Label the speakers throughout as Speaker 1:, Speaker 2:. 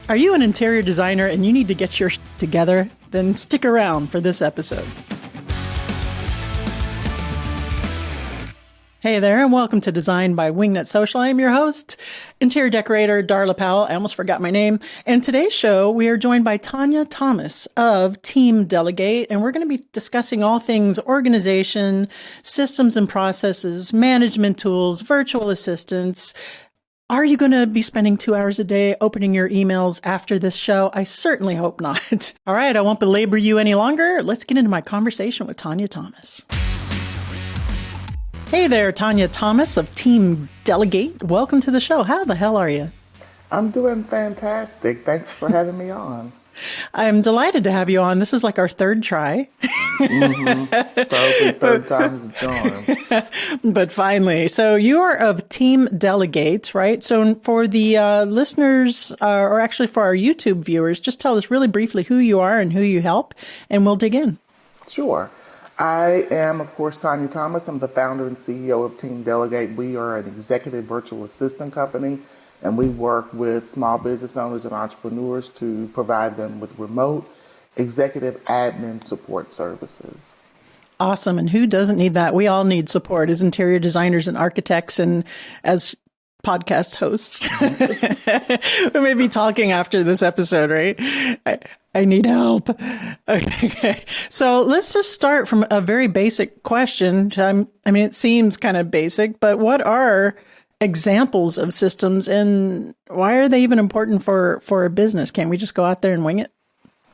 Speaker 1: Are you an interior designer and you need to get your together? Then stick around for this episode. Hey there, and welcome to Design by Wingnut Social. I am your host, interior decorator Darla Powell. I almost forgot my name. And today's show, we are joined by Tonya Thomas of Team Delegate, and we're going to be discussing all things organization, systems and processes, management tools, virtual assistants. Are you going to be spending 2 hours a day opening your emails after this show? I certainly hope not. All right, I won't belabor you any longer. Let's get into my conversation with Tonya Thomas. Hey there, Tonya Thomas of Team Delegate. Welcome to the show. How the hell are you?
Speaker 2: I'm doing fantastic. Thanks for having me on.
Speaker 1: I'm delighted to have you on. This is like our third try.
Speaker 2: Third time's a charm.
Speaker 1: But finally, so you are of Team Delegate, right? So for the listeners, or actually for our YouTube viewers, just tell us really briefly who you are and who you help, and we'll dig in.
Speaker 2: Sure. I am, of course, Tonya Thomas. I'm the founder and CEO of Team Delegate. We are an executive virtual assistant company, and we work with small business owners and entrepreneurs to provide them with remote executive admin support services.
Speaker 1: Awesome. And who doesn't need that? We all need support as interior designers and architects and as podcast hosts. We may be talking after this episode, right? I need help. Okay. So let's just start from a very basic question. I mean, it seems kind of basic, but what are examples of systems and why are they even important for a business? Can't we just go out there and wing it?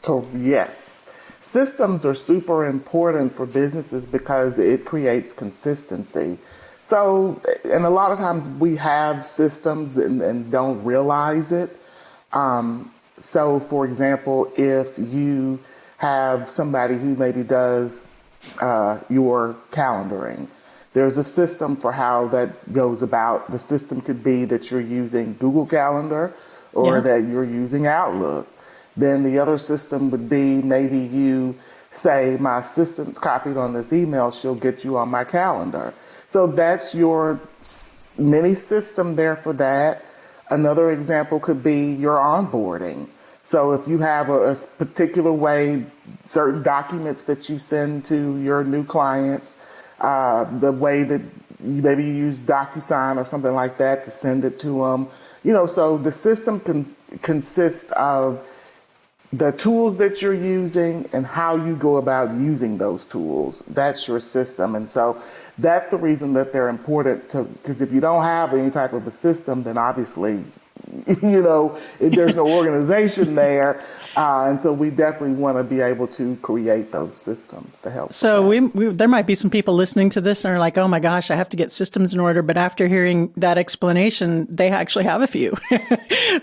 Speaker 2: Oh, yes. Systems are super important for businesses because it creates consistency. So, and a lot of times we have systems and don't realize it. So, for example, if you have somebody who maybe does your calendaring, there's a system for how that goes about. The system could be that you're using Google Calendar or that you're using Outlook. Then the other system would be maybe you say, my assistant's copied on this email, she'll get you on my calendar. So that's your mini system there for that. Another example could be your onboarding. So if you have a particular way, certain documents that you send to your new clients, the way that maybe you use DocuSign or something like that to send it to them, so the system can consist of the tools that you're using and how you go about using those tools. That's your system. And so that's the reason that they're important because if you don't have any type of a system, then obviously, there's no organization there. And so we definitely want to be able to create those systems to help.
Speaker 1: So there might be some people listening to this and are like, oh my gosh, I have to get systems in order. But after hearing that explanation, they actually have a few.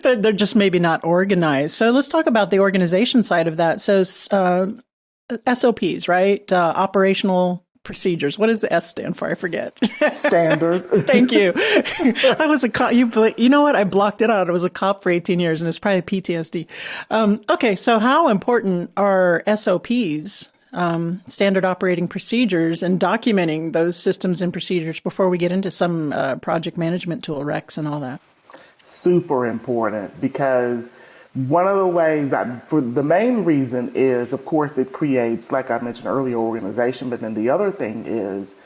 Speaker 1: They're just maybe not organized. So let's talk about the organization side of that. So SOPs, right? Operational procedures. What does the S stand for? I forget.
Speaker 2: Standard.
Speaker 1: Thank you. I was a cop. You know what? I blocked it out. I was a cop for 18 years and it's probably PTSD. Okay. So how important are SOPs, standard operating procedures, and documenting those systems and procedures before we get into some project management tool, Rex and all that?
Speaker 2: Super important because one of the ways, for the main reason is, of course, it creates, like I mentioned earlier, organization. But then the other thing is,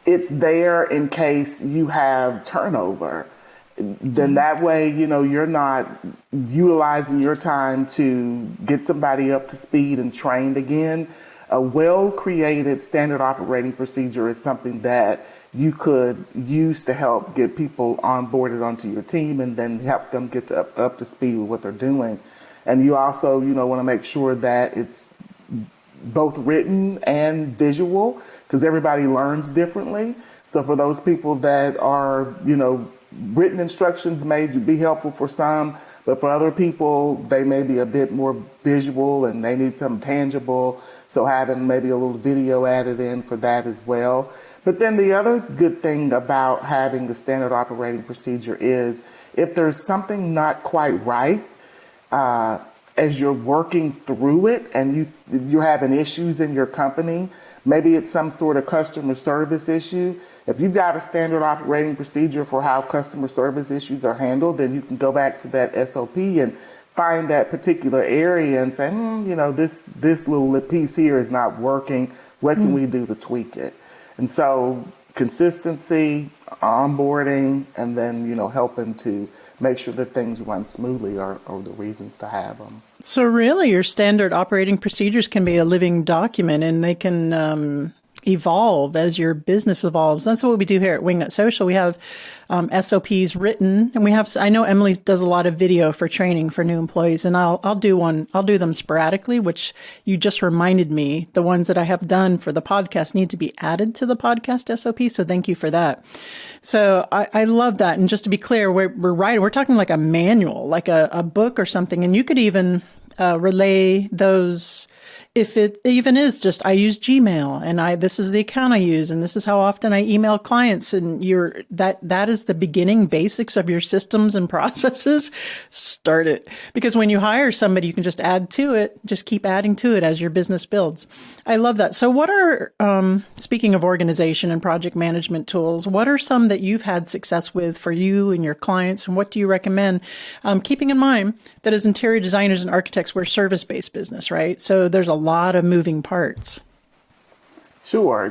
Speaker 2: it's there in case you have turnover. Then that way, you're not utilizing your time to get somebody up to speed and trained again. A well-created standard operating procedure is something that you could use to help get people onboarded onto your team and then help them get up to speed with what they're doing. And you also, want to make sure that it's both written and visual because everybody learns differently. So for those people that are, written instructions may be helpful for some, but for other people, they may be a bit more visual and they need something tangible. So having maybe a little video added in for that as well. But then the other good thing about having the standard operating procedure is if there's something not quite right, as you're working through it and you're having issues in your company, maybe it's some sort of customer service issue. If you've got a standard operating procedure for how customer service issues are handled, then you can go back to that SOP and find that particular area and say, this little piece here is not working. What can we do to tweak it? And so consistency, onboarding, and then, helping to make sure that things run smoothly are the reasons to have them.
Speaker 1: So really, your standard operating procedures can be a living document, and they can evolve as your business evolves. That's what we do here at Wingnut Social. We have SOPs written, and I know Emily does a lot of video for training for new employees, and I'll do them sporadically, which you just reminded me, the ones that I have done for the podcast need to be added to the podcast SOP. So thank you for that. So I love that. And just to be clear, we're talking like a manual, like a book or something, and you could even relay those. If it even is just, I use Gmail and this is the account I use and this is how often I email clients, and that is the beginning basics of your systems and processes, start it. Because when you hire somebody, you can just add to it, just keep adding to it as your business builds. I love that. So what are, speaking of organization and project management tools, what are some that you've had success with for you and your clients, and what do you recommend? Keeping in mind that as interior designers and architects, we're service-based business, right? So there's a lot of moving parts.
Speaker 2: Sure.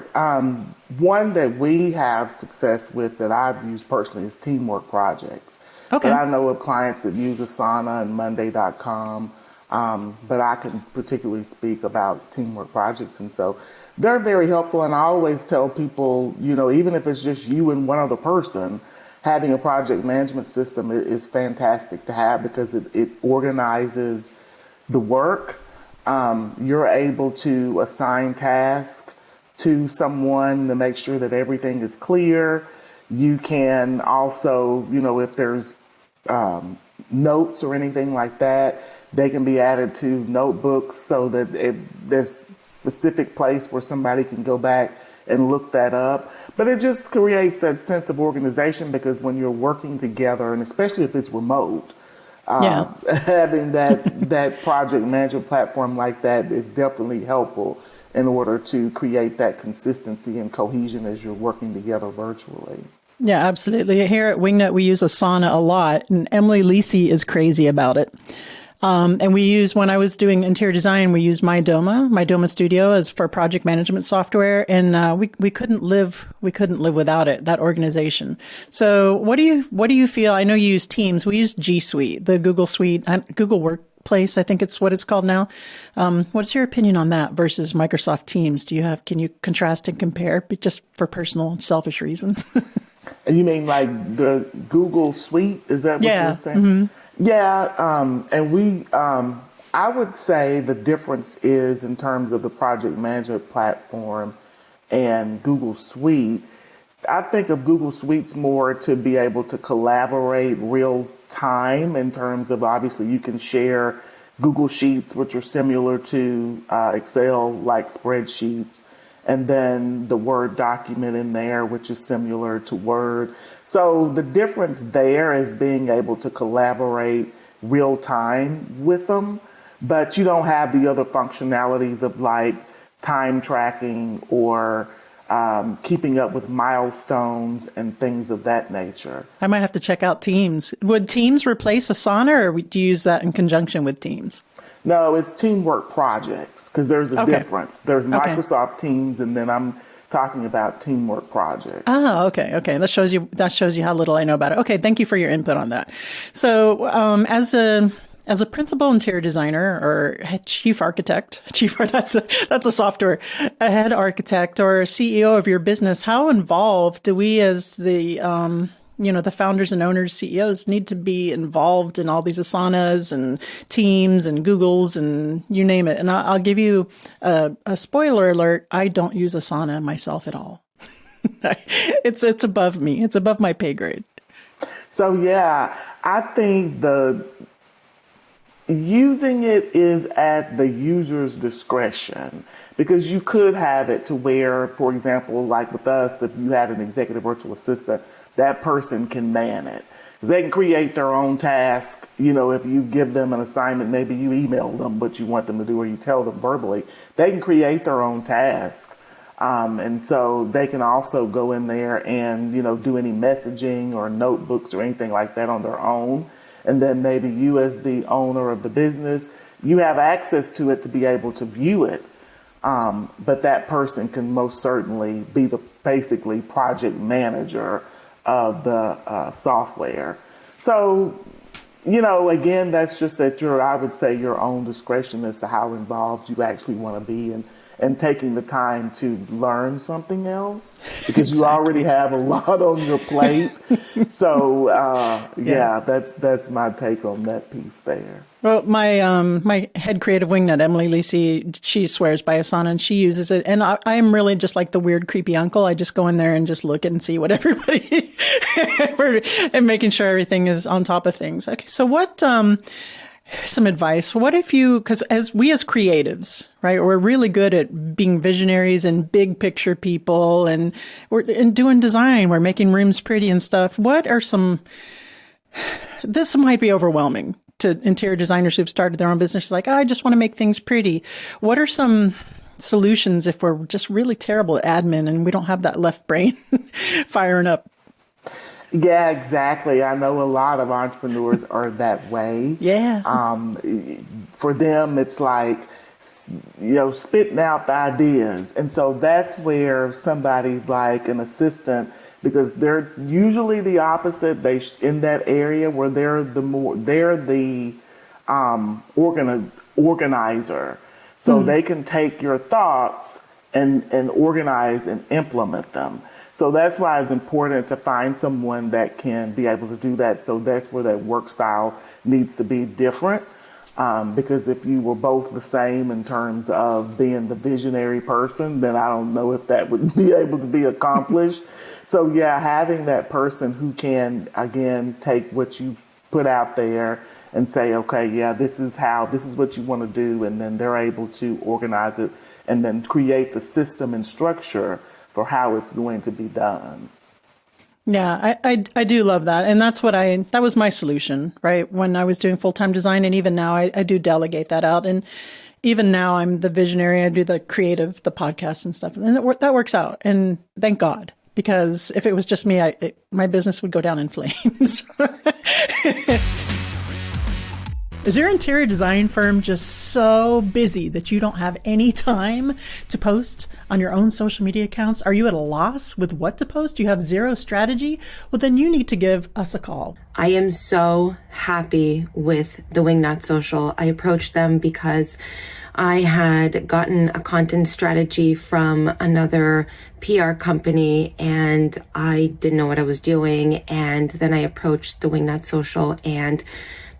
Speaker 2: One that we have success with that I've used personally is teamwork projects.
Speaker 1: Okay.
Speaker 2: But I know of clients that use Asana and Monday.com, but I can particularly speak about teamwork projects. And so they're very helpful. And I always tell people, even if it's just you and one other person, having a project management system is fantastic to have because it organizes the work. You're able to assign tasks to someone to make sure that everything is clear. You can also, if there's notes or anything like that, they can be added to notebooks so that there's a specific place where somebody can go back and look that up. But it just creates that sense of organization because when you're working together, and especially if it's remote, having that project management platform like that is definitely helpful in order to create that consistency and cohesion as you're working together virtually.
Speaker 1: Yeah, absolutely. Here at Wingnut, we use Asana a lot, and Emily Lisi is crazy about it. And when I was doing interior design, we used My Studio as for project management software. And, we couldn't live without it, that organization. So what do you feel? I know you use Teams. We use G Suite, the Google Suite, Google Workplace. I think it's what it's called now. What's your opinion on that versus Microsoft Teams? Can you contrast and compare just for personal selfish reasons?
Speaker 2: And you mean like the Google Suite? Is that what you're saying? Mm-hmm. Yeah, and I would say the difference is in terms of the project management platform and Google Suite. I think of Google Suites more to be able to collaborate real time in terms of obviously you can share Google Sheets, which are similar to Excel-like spreadsheets, and then the Word document in there, which is similar to Word. So the difference there is being able to collaborate real time with them, but you don't have the other functionalities of like time tracking or keeping up with milestones and things of that nature.
Speaker 1: I might have to check out Teams. Would Teams replace Asana, or do you use that in conjunction with Teams?
Speaker 2: No, it's teamwork projects because there's a difference. There's Microsoft Teams, and then I'm talking about teamwork projects. Oh,
Speaker 1: okay. That shows you how little I know about it. Okay, thank you for your input on that. So, as a principal interior designer or chief architect, that's a software, a head architect or CEO of your business, how involved do we as the founders and owners, CEOs need to be involved in all these Asanas and Teams and Googles and you name it? And I'll give you a spoiler alert. I don't use Asana myself at all. It's above me. It's above my pay grade.
Speaker 2: So yeah, I think using it is at the user's discretion because you could have it to where, for example, like with us, if you had an executive virtual assistant, that person can man it. Because they can create their own task. If you give them an assignment, maybe you email them what you want them to do or you tell them verbally, they can create their own task. And so they can also go in there and, do any messaging or notebooks or anything like that on their own. and then maybe you as the owner of the business, you have access to it to be able to view it. But that person can most certainly be the basically project manager of the software. So, again, that's just at I would say, your own discretion as to how involved you actually want to be and taking the time to learn something else, because you already have a lot on your plate. So, that's my take on that piece there.
Speaker 1: Well, my head creative Wingnut, Emily Lisi, she swears by Asana and she uses it. And I am really just like the weird, creepy uncle. I just go in there and just look and see what everybody and making sure everything is on top of things. Okay, so what? Some advice. What if because as creatives, right, we're really good at being visionaries and big picture people, and we're doing design, we're making rooms pretty and stuff. What are this might be overwhelming to interior designers who've started their own business. Like, I just want to make things pretty. What are some solutions if we're just really terrible at admin and we don't have that left brain firing up?
Speaker 2: Yeah, exactly. I know a lot of entrepreneurs are that way.
Speaker 1: Yeah.
Speaker 2: For them, it's like, spitting out the ideas. And so that's where somebody like an assistant, because they're usually the opposite. In that area where they're the organizer. So they can take your thoughts and organize and implement them. So that's why it's important to find someone that can be able to do that. So that's where that work style needs to be different. Because if you were both the same in terms of being the visionary person, then I don't know if that would be able to be accomplished. So yeah, having that person who can, again, take what you put out there and say, okay, yeah, this is what you want to do. And then they're able to organize it and then create the system and structure for how it's going to be done.
Speaker 1: Yeah, I do love that. And that was my solution, right? When I was doing full-time design, and even now I do delegate that out. And even now I'm the visionary. I do the creative, the podcast and stuff. And that works out. And thank God, because if it was just me, my business would go down in flames. Is your interior design firm just so busy that you don't have any time to post on your own social media accounts? Are you at a loss with what to post? You have zero strategy? Well, then you need to give us a call.
Speaker 3: I am so happy with the Wingnut Social. I approached them because I had gotten a content strategy from another PR company and I didn't know what I was doing. And then I approached the Wingnut Social and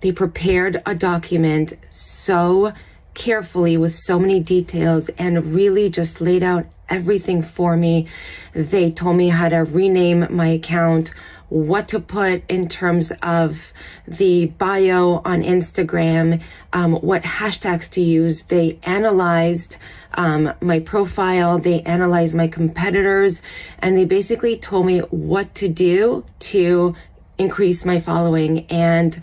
Speaker 3: they prepared a document so carefully with so many details and really just laid out everything for me. They told me how to rename my account, what to put in terms of the bio on Instagram, what hashtags to use. They analyzed my profile, they analyzed my competitors, and they basically told me what to do to increase my following. And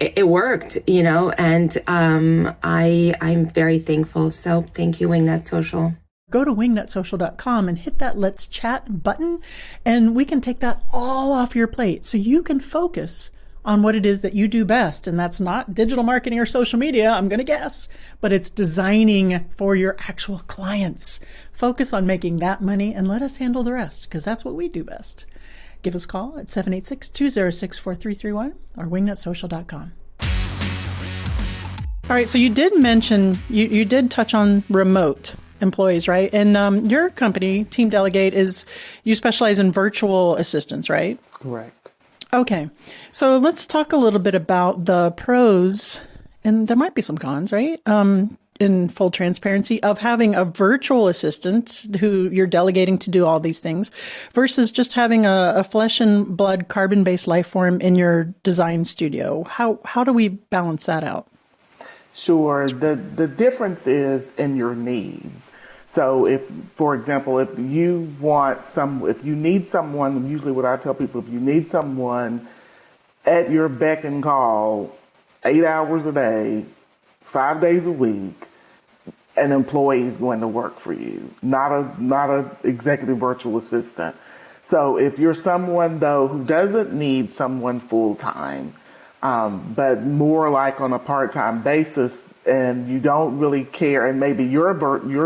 Speaker 3: it worked, and I'm very thankful. So thank you, Wingnut Social.
Speaker 1: Go to wingnutsocial.com and hit that Let's Chat button, and we can take that all off your plate so you can focus on what it is that you do best. And that's not digital marketing or social media, I'm going to guess, but it's designing for your actual clients. Focus on making that money and let us handle the rest, because that's what we do best. Give us a call at 786-206-4331 or wingnutsocial.com. All right, so you did mention, you did touch on remote employees, right? And your company, Team Delegate, you specialize in virtual assistants, right?
Speaker 2: Correct.
Speaker 1: Okay, so let's talk a little bit about the pros, and there might be some cons, right? In full transparency, of having a virtual assistant who you're delegating to do all these things versus just having a flesh and blood carbon-based life form in your design studio. How do we balance that out?
Speaker 2: Sure. The difference is in your needs. So if, for example, if you need someone, usually what I tell people, if you need someone at your beck and call 8 hours a day, 5 days a week, an employee is going to work for you, not a executive virtual assistant. So if you're someone, though, who doesn't need someone full time, but more like on a part-time basis, and you don't really care. And maybe your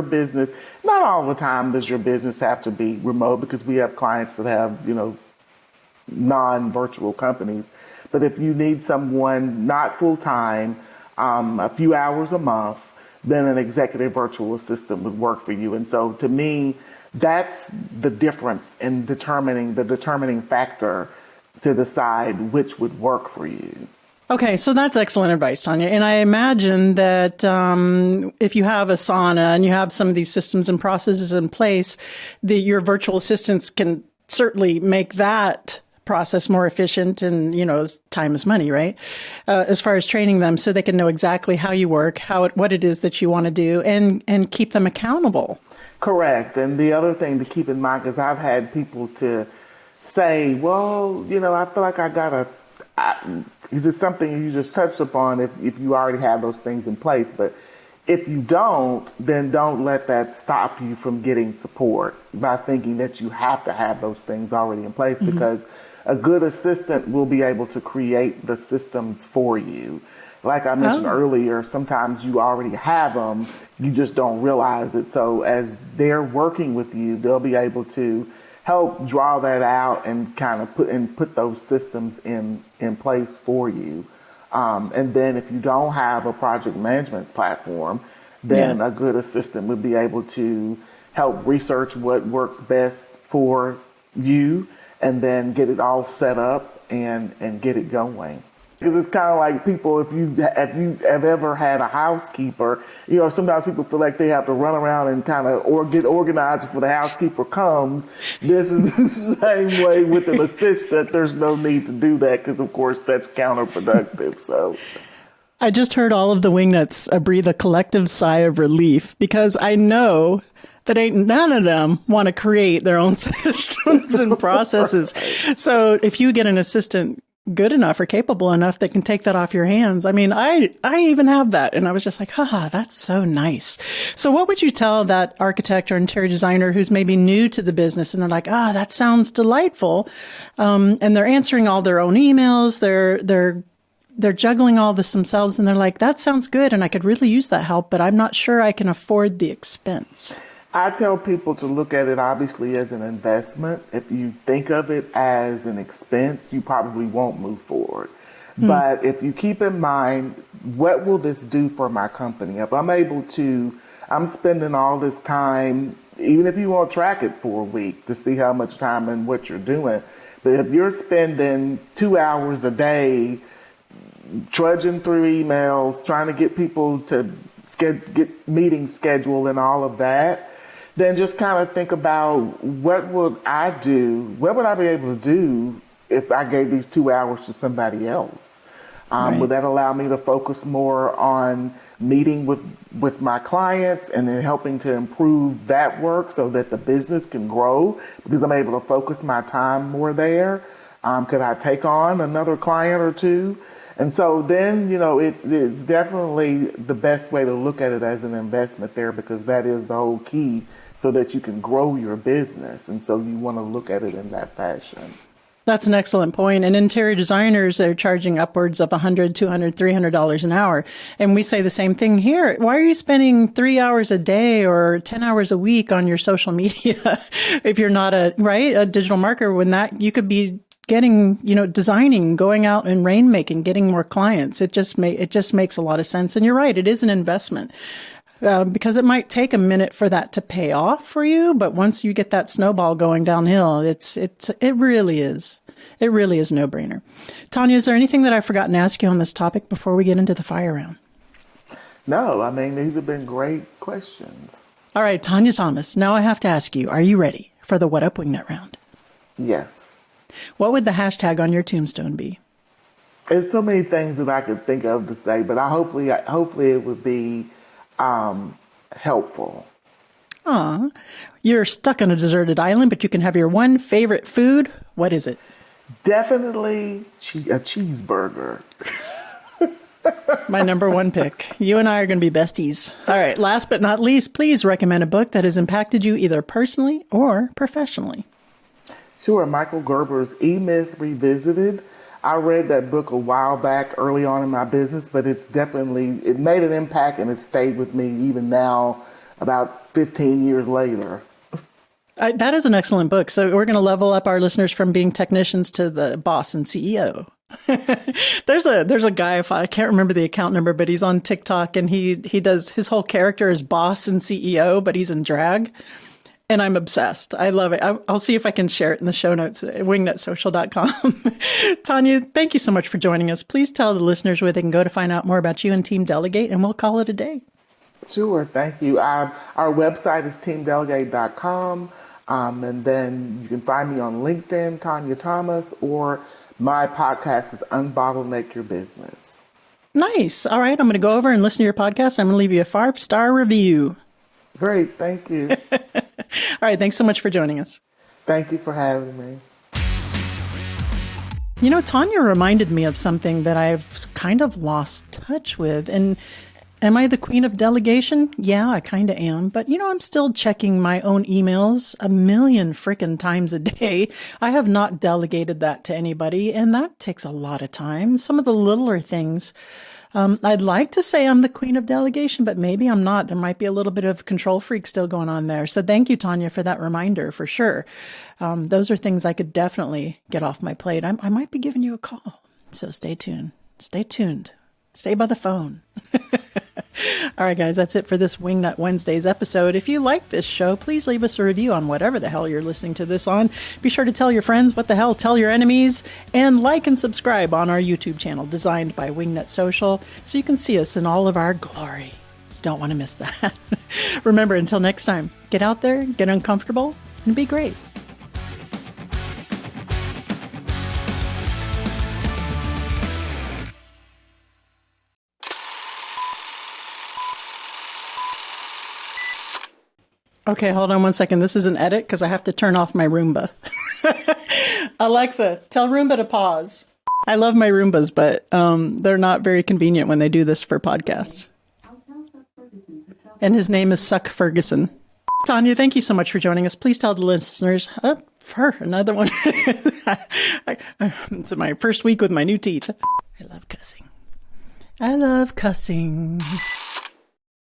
Speaker 2: business, not all the time does your business have to be remote, because we have clients that have, non-virtual companies. But if you need someone not full-time, a few hours a month, then an executive virtual assistant would work for you. And so to me, that's the difference in the determining factor to decide which would work for you.
Speaker 1: Okay, so that's excellent advice, Tonya. And I imagine that if you have Asana and you have some of these systems and processes in place, your virtual assistants can certainly make that process more efficient, and time is money, right? As far as training them, so they can know exactly how you work, what it is that you want to do, and keep them accountable.
Speaker 2: Correct. And the other thing to keep in mind, because I've had people to say, well, I feel like is it something you just touched upon if you already have those things in place? But if you don't, then don't let that stop you from getting support by thinking that you have to have those things already in place, because a good assistant will be able to create the systems for you. Like I mentioned earlier, sometimes you already have them, you just don't realize it. So as they're working with you, they'll be able to help draw that out and kind of put those systems in place for you. And then if you don't have a project management platform, then a good assistant would be able to help research what works best for you, and then get it all set up and get it going. Because it's kind of like people, if you have ever had a housekeeper, sometimes people feel like they have to run around and kind of get organized before the housekeeper comes. This is the same way with an assistant. There's no need to do that, because of course that's counterproductive. So
Speaker 1: I just heard all of the Wingnuts breathe a collective sigh of relief, because I know that ain't none of them want to create their own systems and processes. So if you get an assistant good enough or capable enough that can take that off your hands. I mean, I even have that. And I was just like, that's so nice. So what would you tell that architect or interior designer who's maybe new to the business and they're like, that sounds delightful. And they're answering all their own emails. They're juggling all this themselves. And they're like, that sounds good. And I could really use that help, but I'm not sure I can afford the expense.
Speaker 2: I tell people to look at it obviously as an investment. If you think of it as an expense, you probably won't move forward. But if you keep in mind, what will this do for my company? If I'm spending all this time, even if you won't track it for a week to see how much time and what you're doing, but if you're spending 2 hours a day trudging through emails, trying to get people to get meetings scheduled and all of that, then just kind of think about what would I be able to do if I gave these 2 hours to somebody else? Right. Would that allow me to focus more on meeting with my clients and then helping to improve that work so that the business can grow because I'm able to focus my time more there? Could I take on another client or two? And so then, it's definitely the best way to look at it as an investment there, because that is the whole key so that you can grow your business. And so you want to look at it in that fashion.
Speaker 1: That's an excellent point. And interior designers are charging upwards of $100, $200, $300 an hour. And we say the same thing here. Why are you spending 3 hours a day or 10 hours a week on your social media if you're not a digital marketer, when that you could be getting, designing, going out and rainmaking, getting more clients. It just makes a lot of sense. And you're right. It is an investment. Because it might take a minute for that to pay off for you, but once you get that snowball going downhill, it really is a no-brainer. Tonya, is there anything that I've forgotten to ask you on this topic before we get into the fire round?
Speaker 2: No, these have been great questions.
Speaker 1: All right, Tonya Thomas, now I have to ask you, are you ready for the What Up Wingnut round?
Speaker 2: Yes.
Speaker 1: What would the hashtag on your tombstone be?
Speaker 2: There's so many things that I could think of to say, but hopefully it would be helpful.
Speaker 1: Aw, you're stuck on a deserted island, but you can have your one favorite food. What is it?
Speaker 2: Definitely a cheeseburger.
Speaker 1: My number one pick. You and I are going to be besties. All right. Last but not least, please recommend a book that has impacted you either personally or professionally.
Speaker 2: Sure. Michael Gerber's E-Myth Revisited. I read that book a while back early on in my business, but it made an impact and it stayed with me even now, about 15 years later.
Speaker 1: That is an excellent book. So we're going to level up our listeners from being technicians to the boss and CEO. There's a guy, I can't remember the account number, but he's on TikTok and he does, his whole character is boss and CEO, but he's in drag. And I'm obsessed. I love it. I'll see if I can share it in the show notes at wingnutsocial.com. Tonya, thank you so much for joining us. Please tell the listeners where they can go to find out more about you and Team Delegate, and we'll call it a day.
Speaker 2: Sure. Thank you. Our website is teamdelegate.com. And then you can find me on LinkedIn, Tonya Thomas, or my podcast is Unbottleneck Your Business.
Speaker 1: Nice. All right. I'm going to go over and listen to your podcast. I'm going to leave you a 5-star review.
Speaker 2: Great. Thank you.
Speaker 1: All right. Thanks so much for joining us.
Speaker 2: Thank you for having me.
Speaker 1: You know, Tonya reminded me of something that I've kind of lost touch with. And am I the queen of delegation? Yeah, I kind of am. But, you know, I'm still checking my own emails a million frickin' times a day. I have not delegated that to anybody, and that takes a lot of time. Some of the littler things, I'd like to say I'm the queen of delegation, but maybe I'm not. There might be a little bit of control freak still going on there. So thank you, Tonya, for that reminder, for sure. Those are things I could definitely get off my plate. I might be giving you a call. So stay tuned. Stay tuned. Stay by the phone. All right, guys, that's it for this Wingnut Wednesdays episode. If you like this show, please leave us a review on whatever the hell you're listening to this on. Be sure to tell your friends, what the hell, tell your enemies, and like and subscribe on our YouTube channel, designed by Wingnut Social, so you can see us in all of our glory. You don't want to miss that. Remember, until next time, get out there, get uncomfortable, and be great. Okay, hold on one second. This is an edit because I have to turn off my Roomba. Alexa, tell Roomba to pause. I love my Roombas, but they're not very convenient when they do this for podcasts. And his name is Suck Ferguson. Tonya, thank you so much for joining us. Please tell the listeners, another one. It's my first week with my new teeth. I love cussing.